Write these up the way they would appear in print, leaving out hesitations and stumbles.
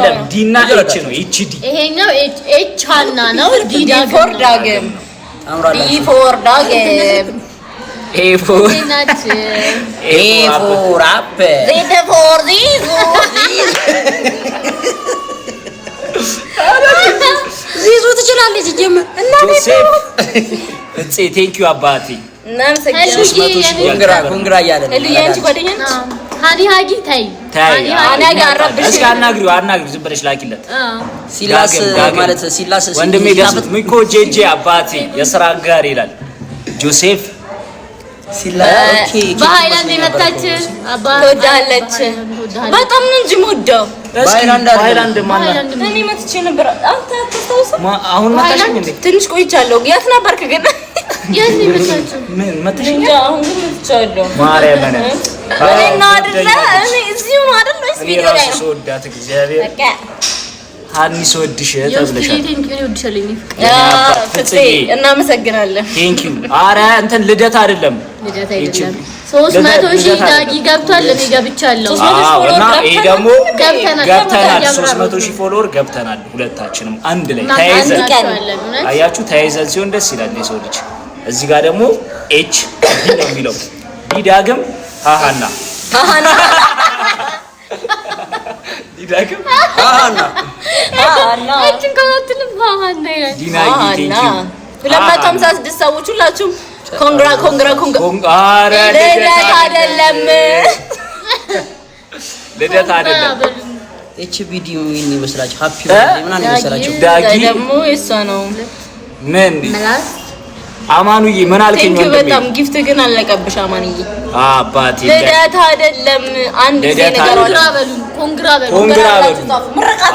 አይደለም ዲና ኤች ነው ኤች ዲ ይሄኛው ኤች ሃና ነው ዲ ፎር ዳግም ዲ ፎር ዳግም ኤ ፎር አፕ ዜድ ፎር ዚዙ ትችላለች ጀመር እና እጽ ቴንክ ዩ አባቴ ኮንግራ ያለ ለያንቺ ጓደኛ ሃኒ ሃጊ ታይ ሃኒ ጋራብሽ እስኪ አናግሪው ዝም ብለሽ ላኪለት ሲላስ ማለት ሲላስ ወንድሜ ደስ ሚኮ ጄጄ አባቴ የሥራ ጋር ይላል ጆሴፍ ሲላስ በሃይላንድ የመጣች አባ ትወዳለች በጣም ነው እንጂ የምወደው በሃይላንድ ማን እኔ መጥቼ ነበር አንተ አትስተውሰው አሁን መጣሽኝ እንዴ ትንሽ ቆይቻለሁ የት ነበርክ ግን የት መጣችሁ ምን መጥሽኝ አሁን ግን መጥቻለሁ ማርያም ነኝ እኔና አይደለ እኔ እዚሁ ነው አይደል ወይስ ቪዲዮ ላይ ነው ሶዳት እግዚአብሔር ሃኒ ሶድሽ ተብለሻል ፍፄ እናመሰግናለን ቴንክ ዩ አረ እንትን ልደት አይደለም 300,000 ዳጊ ገብቷል እኔ ገብቻለሁ እና ይሄ ደግሞ ገብተናል 300,000 ፎሎወር ገብተናል ሁለታችንም አንድ ላይ ተያይዘን አያችሁ ተያይዘን ሲሆን ደስ ይላል የሰው ልጅ እዚህ ጋር ደግሞ ኤች ዲ ነው የሚለው ዲ ዳግም ሃሃና ዲዳግም ሃሃና እቺን ከመትልም ሃሃና ይላል ዲናይ ቴንክ ዩ 256 ሰዎች ሁላችሁም ኮንግራ አረ ልደት አይደለም ኤችቢዲ ምን ይመስላችሁ ሃፒ በርዝዴይ ምናምን ይመስላችሁ ዳጊ ደግሞ እሷ ነው ምን አማኑዬ ምን አልከኝ ወንድሜ በጣም ጊፍት ግን አለቀብሽ አማኑዬ አባቴ ልደት አይደለም አንድ ጊዜ ነገር ኮንግራ በሉ ምርቃት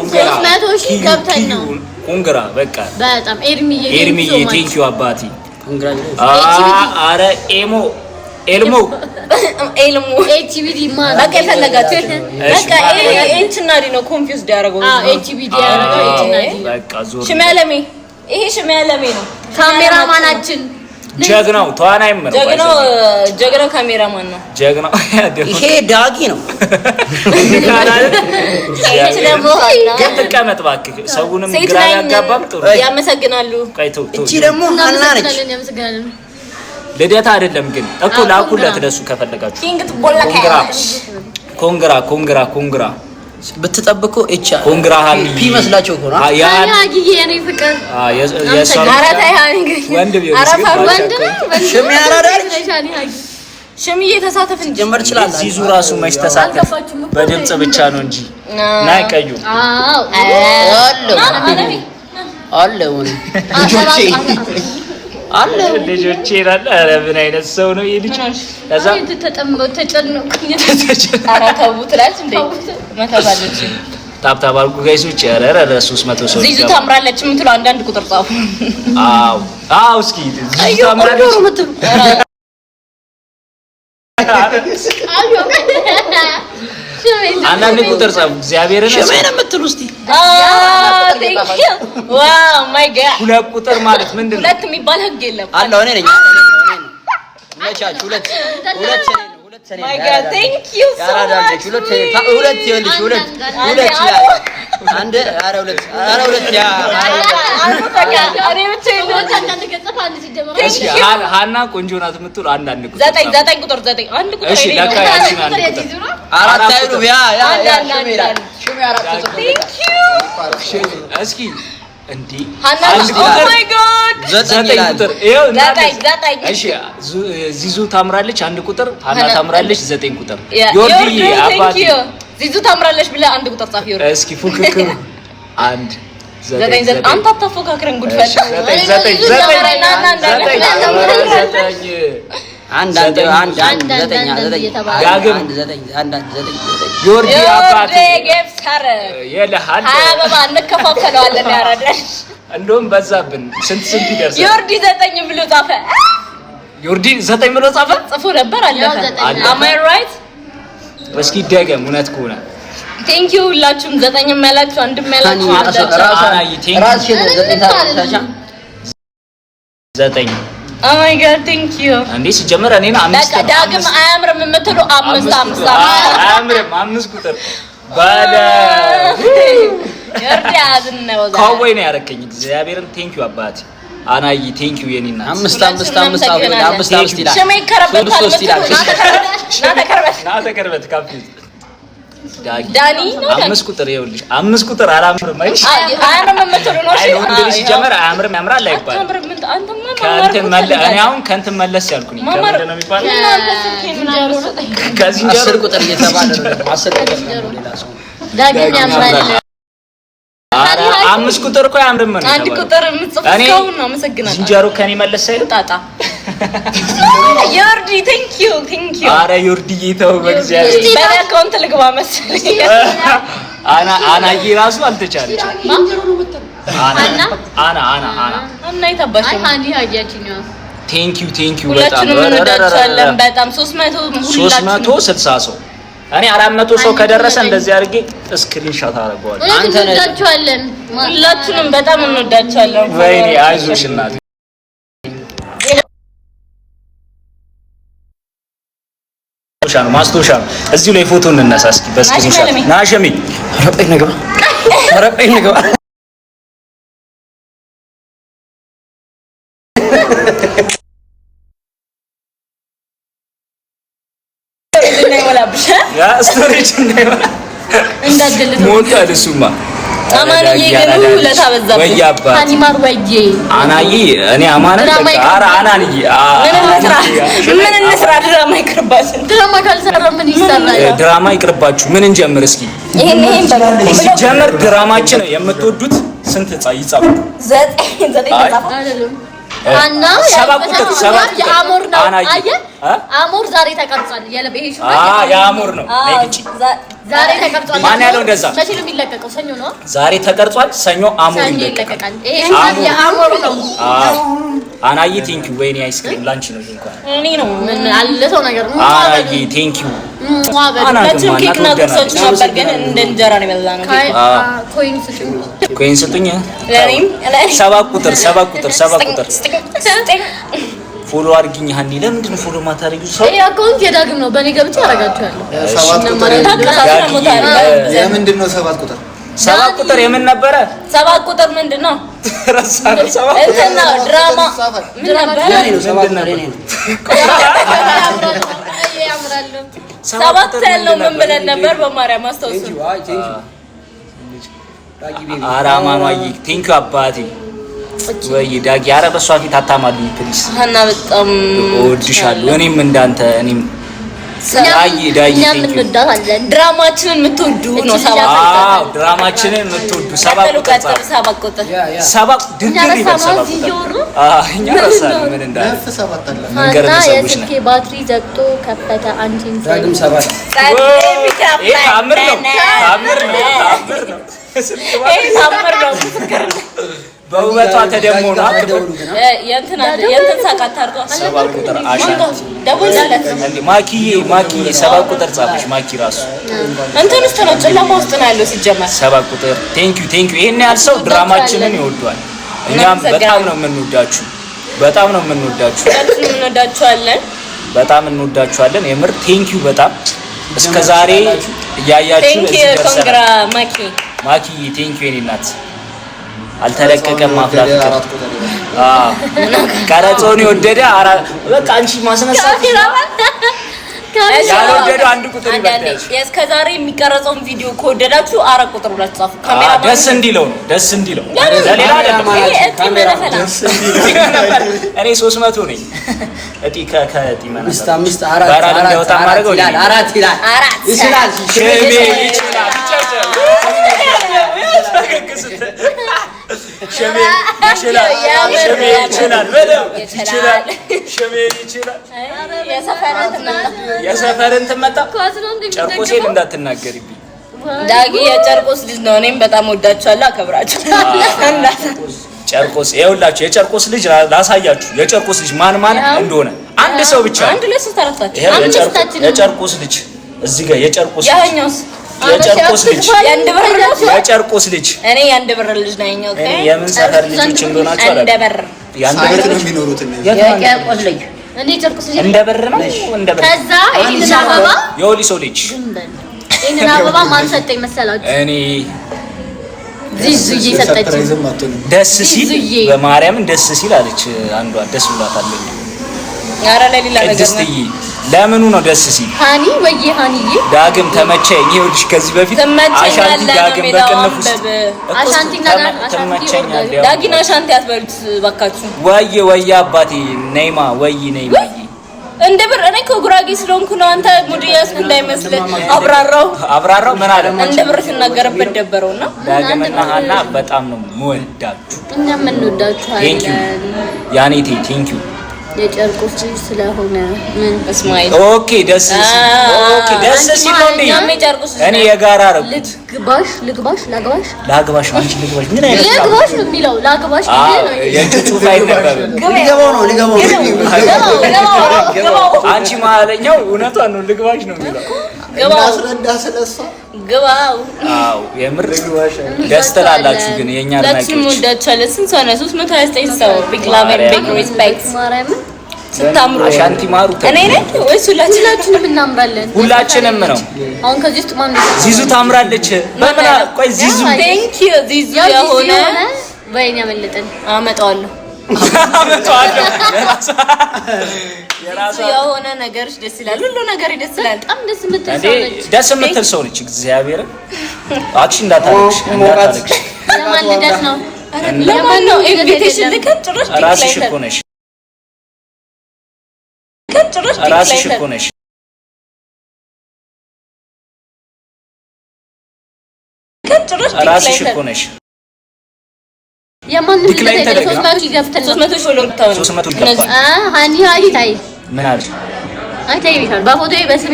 300,000 ገብተን ነው ኮንግራ በቃ በጣም ኤርሚዬ ቴንክ ዩ አባቴ ኮንግራቹሌሽን አረ ኤልሞ ኤችቢዲ ማን በቃ ፈለጋችሁ በቃ ኤንችና ዲ ነው ኮንፊውዝድ ያደረገው ኤችቢዲ ያደረገው ኤችና ዲ በቃ ዞር ሽማለሜ ይሄ ሽማለሜ ነው ካሜራማናችን ጀግናው ተዋናይም ነው ጀግናው ካሜራማን ነው ጀግናው ይሄ ዳጊ ነው ከተቀመጥ እባክህ ሰውንም ግራ ያጋባም ጥሩ ያመሰግናሉ እቺ ደግሞ ሃና ነች ልደት አይደለም ግን እኮ ላኩለት ለሱ ከፈለጋችሁ ኪንግ ቦላካሽ ኮንግራ ብትጠብቁ እቻ ኮንግራ ሃኒ ፒ መስላችሁ እኮ ነው ሃኒ ሃጊዬ የኔ ፍቅር አራታይ ሃኒ ወንድ ቢሆን ሽሚ አራዳር ሽሚዬ ተሳተፍን ጀመር ይችላል ዚዙ ራሱ መች ተሳተፍ በድምጽ ብቻ ነው እንጂ ናይ ቀዩ አለ ልጆቼ ይላል ኧረ ምን አይነት ሰው ነው ይሄ ልጅ ከዛ ተጨነቅኩኝ አራታው ትላለች እንዴ መታባለች ታብታብ አልኩ ጋይሶች ኧረ 300 ሰው ዚዙ ታምራለች የምትለው አንዳንድ ቁጥር ጻፉ አው እስኪ ዚዙ ታምራለች አንዳንድ ቁጥር ጻፉ እግዚአብሔርን ሸሜን የምትሉ እስቲ ዋው ማይ ጋድ ሁለት ቁጥር ማለት ምንድነው ሁለት የሚባል ህግ የለም አለው እኔ ነኝ መቻች ሁለት ሰኔ ማይ ጋድ ቴንክ ዩ ሶ ማች ሁለት ይልሽ ሁለት አንድ ኧረ ሁለት ያ አሬ ብቻ ሃና ቆንጆ ናት የምትሉ አንዳንድ ቁጥር ዘጠኝ ቁጥር አንድ ቁጥር እሺ ለካ ያቺን አንድ ቁጥር አራት አይሉ ያ ሽሜ አራት ቴንክ ዩ እስኪ እንዴ ሃና ኦ ማይ ጋድ ዘጠኝ ቁጥር ይሄው ዘጠኝ እሺ ዚዙ ታምራለች አንድ ቁጥር ሃና ታምራለች ዘጠኝ ቁጥር ዮርዲ አባቴ ዚዙ ታምራለች ብለ አንድ ቁጥር ጻፍ ዮርዲ እስኪ ፉክክሩ አንድ ዘጠኝ አንተ አታፎካክረን ጉድ ፈል ዘጠኝ ዮርዲ አባቴ ገፍታረ የለሃል አበባ እንከፋፈለዋለን ያራዳል እንደውም በዛብን ስንት ይደርሳል ዮርዲ 9 ብሎ ጻፈ ዮርዲ 9 ብሎ ጻፈ ጽፎ ነበር አለፈ am I right እስኪ ደገም እውነት ከሆነ ቴንክ ዩ ሁላችሁም 9 ያላችሁ አንድ ያላችሁ ዘጠኝ oh my god thank you አንዴ ሲጀመር እኔን አምስት ዳግም አያምርም የምትሉ አምስት አያምርም አምስት ቁጥር ባለ ካውቦይ ነው ያረከኝ። እግዚአብሔርን ቴንኪው አባቴ አናይ ቴንኪው የኔ እናት። አምስት ይላል። ሸሜ ከረበት ና ተከርበት ካፌ ዳኒ ነው። 5 ቁጥር ይኸውልሽ 5 ቁጥር አላምርም አይሽ አያምርም የምትሉ ነው። እሺ እንግዲህ ጀመረ አያምርም ያምራል አይባል ከእንትን ከእንትን መለስ ያልኩኝ ከምንድን ነው የሚባለው? ከዝንጀሮ 10 ቁጥር እየተባለ ነው። 10 ቁጥር ነው ሌላ ሰው ዳግም ያምራል። 5 ቁጥር እኮ አያምርም ነው። አንድ ቁጥር የምትጽፈው ነው። አመሰግናለሁ። ዝንጀሮ ከኔ መለስ ሳይል ጣጣ ዮርዲ ቴንኪው አረ ዮርዲ ተው በእግዚአብሔር በአካውንት ልግባ መሰለኝ። አናዬ ራሱ አልተቻለች። አና ይታባሽ አንዲ ሀያችን ነው። ቴንኪው በጣም ሁላችንም እንወዳችኋለን። በጣም 360 ሰው እኔ 400 ሰው ከደረሰ እንደዚህ አድርጌ ስክሪንሾት አደርገዋለሁ። አንተ እንወዳችኋለን። ሁላችንም በጣም እንወዳችኋለን። ወይኔ አይዞሽ እናት ማስታወሻ ነው። እዚሁ ላይ ፎቶ እንነሳ እስኪ በስክሪንሾት ና ሸሚ ረበኝ ነገባ ያ ስቶሪጅ እንዳትገልጥ ሞታል እሱማ አማንዬ ግን ለታበዛ አኒማር ወይጄ አናዬ እኔ አማን አረ አናንዬ ምን እንስራ? ድራማ ይቅርባችሁ። ድራማ ካልሰራ ምን ይሰራል? ድራማ ይቅርባችሁ። ምን እንጀምር እስኪ? ይሄን ሲጀምር ድራማችን የምትወዱት ስንት ይጻፉ? 9 ይጻፉ አይደለም አና የአሞር ነው። አየ አሞር ዛሬ ተቀርጿል። ይሄ ሹማ የአሞር ነው። ነይቺ ዛሬ ተቀርጿል። ማን ያለው እንደዛ? መቼ ነው የሚለቀቀው? ሰኞ ነው። ዛሬ ተቀርጿል። ሰኞ አሞር ይለቀቃል። ይሄ ሹማ የአሞር ነው። አናዬ ቴንኪው። ወይኔ አይስክሪም ላንቺ ነው እንኳን እኔ ነው ምን አለ ሰው ነገር አናዬ ቴንኪው። አናችን ኬክ እና ቁርሶች ነበር ግን እንደ እንጀራ ነው የበላነው። ኮይን ስጡኝ። ለኔም 7 ቁጥር ፎሎ አድርጊኝ። ሀኒ ለምንድን ነው ፎሎ ማታረጊው? ሰው ይሄ አካውንት የዳግም ነው። በኔ ገብቼ አረጋችኋለሁ። የምንድን ነው 7 ቁጥር? 7 ቁጥር የምን ነበረ? 7 ቁጥር ምንድን ነው? ረሳነው። 7 እንትና ድራማ ምን ነበር? ሰባት ያለው ምን ብለን ነበር? በማርያም አስታውሱ። አራማማይ ቴንኪው አባቴ ወይ ዳጊ። ኧረ በሷ ፊት አታማሉኝ ፕሊስ። ሀና በጣም እወድሻለሁ። እኔም እንዳንተ እኔም ድራማችንን የምትወዱ ነው። ድራማችንን የምትወዱ 7 ቁጥር እኛ ረሳን ምን እንዳለ የስልኬ ባትሪ ዘግቶ ከፈተ። አንቺን ዳግም 7 ታምር ነው። በውበቷ ተደሞ ነው የእንትን ሳቃት አድርጓ 7 ቁጥር ማኪዬ 7 ቁጥር ጻፈሽ። ማኪ ራሱ እንትን ውስጥ ነው፣ ጨለማ ውስጥ ነው ያለው ሲጀመር። 7 ቁጥር ቴንኪው። ይሄን ያህል ሰው ድራማችንን ይወዷል። እኛም በጣም ነው የምንወዳችሁ። በጣም እንወዳችኋለን። የምር ቴንኪው በጣም እስከዛሬ እያያችሁ ኮንግራ ማኪ ቴንኪው የኔ እናት። አልተለቀቀም ማፍላት ፍቅር ቀረጾን የወደደ በቃ አንቺ ማስነሳት ያልወደደው 1 ቁጥር ይበልጣል። እስከዛሬ የሚቀረጸውን ቪዲዮ ከወደዳችሁ 4 ቁጥር ብላችሁ ጻፉ። ካሜራ ደስ እንዲለው ለሌላ አይደለም። እኔ 300 ነኝ። እጢ ከእጢ መነሳ 5 4 ይችላል። የሰፈርን ትመጣ ጨርቆሴን እንዳትናገሪብኝ ዳጊ። የጨርቆስ ልጅ ነው። እኔም በጣም ወዳችኋለሁ፣ አከብራችኋለሁ። ጨርቆስ ይኸውላችሁ፣ የጨርቆስ ልጅ ላሳያችሁ። የጨርቆስ ልጅ ማን እንደሆነ አንድ ሰው ብቻ አንድ ለሶስት አራታችሁ የጨርቆስ ልጅ እዚህ ጋር የጨርቆስ ልጅ የጨርቆስ ልጅ እኔ የአንድ ብር ልጅ ነኝ። ኦኬ የምን ሰፈር ልጆች እንደሆናችሁ አለ። ያንተ ቤት ነው የሚኖሩት እነዚህ የጨርቆስ ልጅ እንዴ? ጨርቆስ ልጅ እንደ ብር ነው እንደ ብር። ከዛ ይሄንን አበባ የወሊሶ ልጅ ይሄንን አበባ ማን ሰጠኝ መሰላችሁ? እኔ ዚዙዬ ሰጠች ደስ ሲል በማርያም ደስ ሲል አለች አንዷ ደስ ብሏታል ኧረ ለሌላ ነገር ነው ለምኑ ነው ደስ ሲል ሃኒ ወይ ሃኒዬ ዳግም ተመቸኝ ይኸውልሽ ከዚህ በፊት አሻንቲ ዳግም በቅንፍ ውስጥ አሻንቲና ተመቸኛል ዳጊና አሻንቲ አትበሉት ባካችሁ ወይ አባቴ ነይማ ወይ እንደ ብር እኔ ከጉራጌ ስለሆንኩ ነው አንተ ሙዲያስ እንዳይመስል አብራራው ምን አለ እንደ ብር ሲናገርበት ደበረውና ዳግምና ሃና በጣም ነው የምወዳችሁ እኛም እንወዳችኋለን ቴንኪው ያኔቴ ቴንኪው የጨርቆች ስለሆነ ምን እስማኤል ኦኬ ደስ ሲል ነው እንዴ እኔ የጋራ አረኩት ልግባሽ ላግባሽ አንቺ ልግባሽ ምን አይነት ልግባሽ ነው የሚለው ላግባሽ ነው የጭቱ ፋይል ነበር ሊገባው አንቺ ማለኛው እውነቷን ነው ልግባሽ ነው የሚለው እናስረዳ ስለሷ ግባው አው የምር ልግባሽ ደስ ትላላችሁ ግን የኛ አድናቂዎች ወዳቻለን ስንት ሰው ነው 329 ሰው ቢግ ላቭ ኤንድ ቢግ ሪስፔክት ስታምሩ አሻንቲ ማሩ እኔ ነኝ ወይስ ሁላችንም እናምራለን ሁላችንም ነው አሁን ከዚህ ውስጥ ማን ዚዙ ታምራለች በምን ቆይ ዚዙ ቴንክ ዩ ዚዙ የሆነ ወይኔ ያመለጠን አመጣዋለሁ የራሷ የሆነ ነገርሽ ደስ ይላል ሁሉ ነገር ደስ ይላል በጣም ደስ የምትል ሰው ነች እግዚአብሔር አክሽን እንዳታረግሽ ለማን ልደት ነው ለማን ነው ኢንቪቴሽን ልከን ጭራሽ ራስሽ እኮ ነሽ ራስሽ እኮ ነሽ ራስሽ እኮ ነሽ የማን ልደት ነው 300 ይገፍተን 300 ፎሎ ብታው 300 ይገፋል ሃኒ ታይ ምን አልሽ አይታይ ቢታል በፎቶዬ በስሜ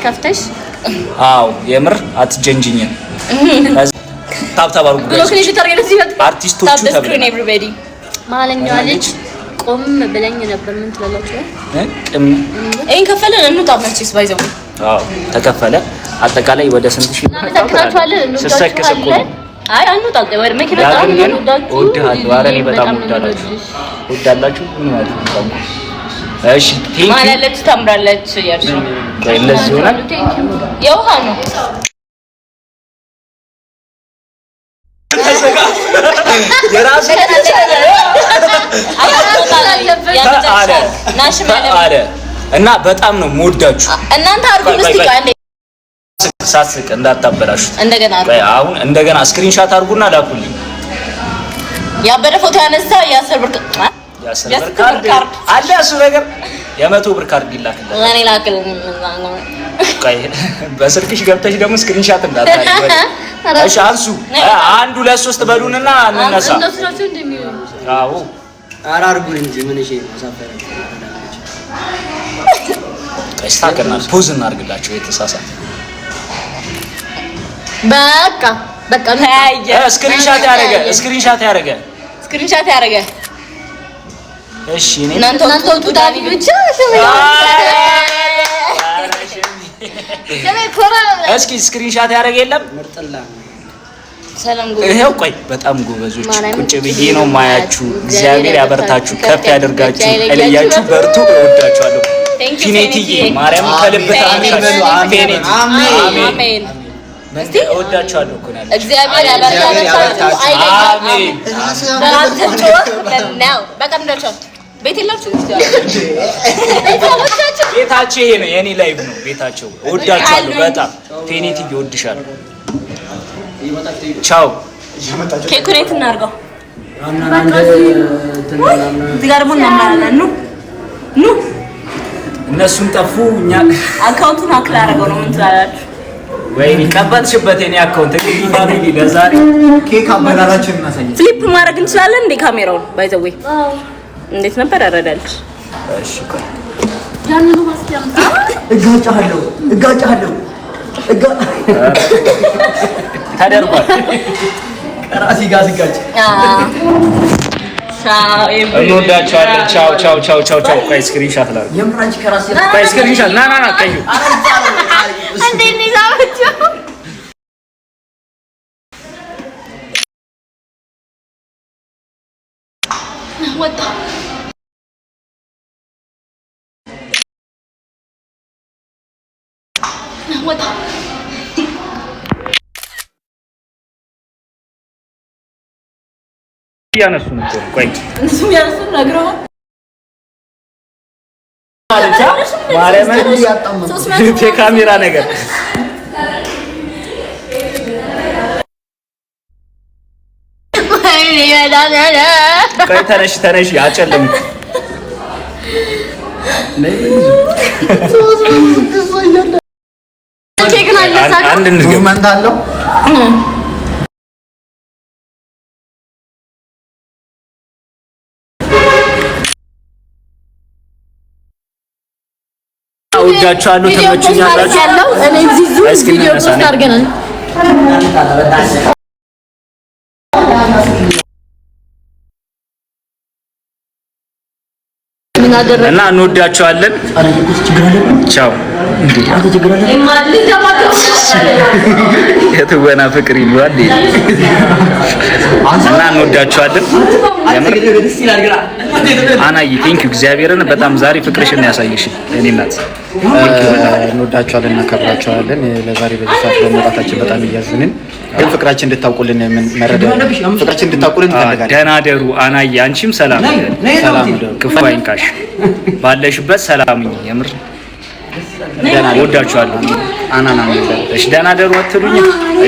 ከፍተሽ አው የምር አትጀንጅኝ ታብታብ አርጉ አርቲስቶቹ ተብሎ ማለኛው ልጅ ቆም ብለኝ ነበር ምን ትላላችሁ እን ከፈለን እንውጣማችስ ባይዘው አው ተከፈለ አጠቃላይ ወደ ስንት ሺህ እናመሰግናችኋለን እንወዳችኋለን አይ አንውጣ ወደ መኪና ወዳለሁ አረኔ በጣም ወዳላችሁ ምን ማለት ነው እሺ ቴንክ ዩ ማለለች ታምራለች ያርሽ እንደዚህ ሆነ የውሃ ነው የራሴ አለ እና በጣም ነው የምወዳችሁ እናንተ አርጉ እስቲ ቃንዴ ሳስቅ እንዳታበላሹት እንደገና አርጉ አሁን እንደገና ስክሪንሻት አርጉና ላኩልኝ ያበደ ፎቶ ያነሳ ያ10 ብር ካርድ አለ እሱ ነገር የ100 ብር ካርድ ይላክልኝ ለኔ ላክልኝ በስልክሽ ገብተሽ ደግሞ ስክሪንሻት እንዳታረጊ እሺ አንሱ 1 2 3 በሉንና እንነሳ አዎ አራርጉን እንጂ ምን እሺ ማሳፈረ ቀስታከና ፖዝ እናርግላችሁ የተሳሳተ በቃ ታያየ ስክሪንሻት ያረገ እሺ እኔ እናንተ ዳኒ ብቻ እስኪ ስክሪንሻት ያረገ የለም ምርጥላ ሰላም ይሄው ቆይ በጣም ጎበዞች ቁጭ ብዬ ነው ማያችሁ እግዚአብሔር ያበርታችሁ ከፍ ያደርጋችሁ እለያችሁ በርቱ እወዳችኋለሁ ፊኔቲዬ ማርያም ከልብ ታምሻለሁ አሜን እስቲ እወዳችኋለሁ እኮ ነው እግዚአብሔር ያበርታችሁ አሜን ነው በቃ እንደቻው ቤት የላችሁ ቤታቸው ይሄ ነው የኔ ላይቭ ነው ቤታቸው እወዳችኋለሁ በጣም ፊኔቲዬ እወድሻለሁ ቻው ኬኩኔት እናርገው ዝጋርቡ እናማራለን ኑ እነሱን ጠፉ እኛ አካውንቱን አክል አደረገው ነው ምን ትላላችሁ ወይኔ ቀበጥሽበት የኔ አካውንት እንግዲህ ፋሚሊ ለዛሬ ኬክ አበላላችን እናሳየን ፍሊፕ ማድረግ እንችላለን እንዴ ካሜራውን ባይዘው እንዴት ነበር አረዳልሽ እሺ ቆይ ያንኑ ማስቲያምጣ እጋጫለሁ ተደርጓል ራሲ ጋር ሲጋጭ ቻው እንወዳችኋለን ቻው ቆይ ስክሪንሻት ላድርግ የምራንቺ ከራሲ ቆይ ስክሪንሻት ና ቀዩ እንዴ ነው ወጣ ያነሱ ነው ቆይ እሱ ያነሱ ነግረው አለቻ ማርያምን የካሜራ ነገር ቆይ ተነሽ አጨለም አንድ እንድገመንት አለው ወዳችኋለሁ ተመችኛላችሁ እኔ እዚህ ዙም ቪዲዮ ፖስት አድርገናል እና እንወዳችኋለን ቻው የትወና ፍቅር ይሏል እና እንወዳችኋለን አናይ ቴንክ እግዚአብሔርን በጣም ዛሬ ፍቅርሽን ያሳየሽ እኔ እናት እንወዳችኋለን እናከብራችኋለን ለዛሬ በዚህ ሰዓት በመጣታችን በጣም እያዝንን ግን ፍቅራችን እንድታውቁልን ፍቅራችን እንድታውቁልን እንፈልጋለን ደህና ደሩ አናይ አንቺም ሰላም ክፉ አይንካሽ ባለሽበት ሰላም የምር ደህና ወዳችኋለሁ አናና እሺ ደህና ደሩ አትሉኝ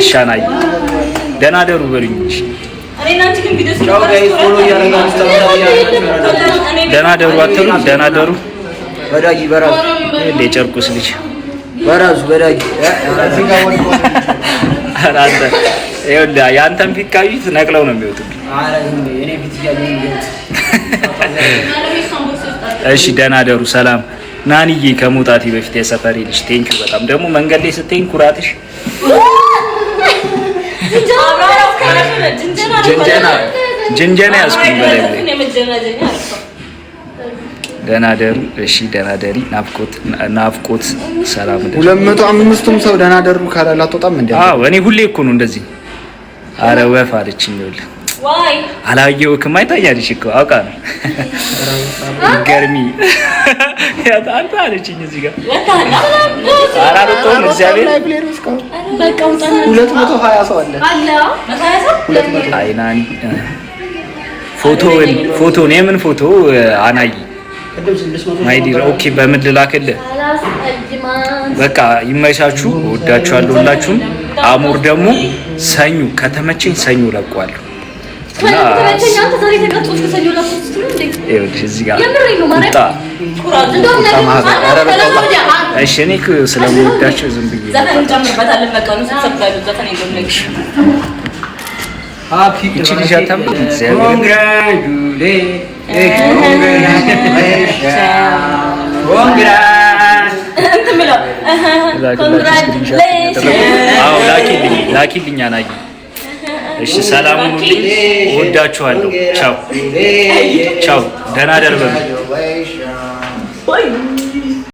እሺ አናይ ደህና ደሩ በሉኝ እሺ ደህና ደሩ አትሉኝ ደህና ደሩ በዳጊ በራሱ ለጨርቁስ ልጅ በራሱ በዳጊ አራንተ ይኸውልህ ያንተን ፊት ካዩት ነቅለው ነው የሚወጡት እኔ ፊት ያለኝ እሺ ደህና ደሩ ሰላም ናንዬ ከመውጣቴ በፊት የሰፈሬ ልጅ ቴንኪው በጣም ደግሞ መንገድ ላይ ስትይኝ ኩራትሽ ጅንጀና ያስኩኝ በላይ ደህና ደሩ እሺ ደህና ደሪ ናፍቆት ሰላም ደሩ 205ቱም ሰው ደህና ደሩ ካላላ አትወጣም እንዴ አዎ እኔ ሁሌ እኮ ነው እንደዚህ አረ ወፍ አለችኝ ይኸውልህ ዋይ አላየሁክም አይታያልሽ እኮ አውቃ ነው ገርሚ ያታንተ አለችኝ እዚህ ጋር አራሩቶ እግዚአብሔር በቃ ወጣና 220 ሰው አለ አይናኒ ፎቶን የምን ፎቶ አናይ ማይዲር ኦኬ በምድር ላከልህ በቃ ይመቻችሁ ወዳችኋለሁ ሁላችሁም አሞር ደግሞ ሰኞ ከተመቸኝ ሰኞ ለቋለሁ እና እዚህ ጋር እሺ እኔ ስለምወዳቸው ዝም ብዬ እቺ ልጅ አታምጥ ላኪልኝ አናይ እሺ ሰላም ሁኑልኝ ወዳችኋለሁ ቻው ደህና ደር በሉ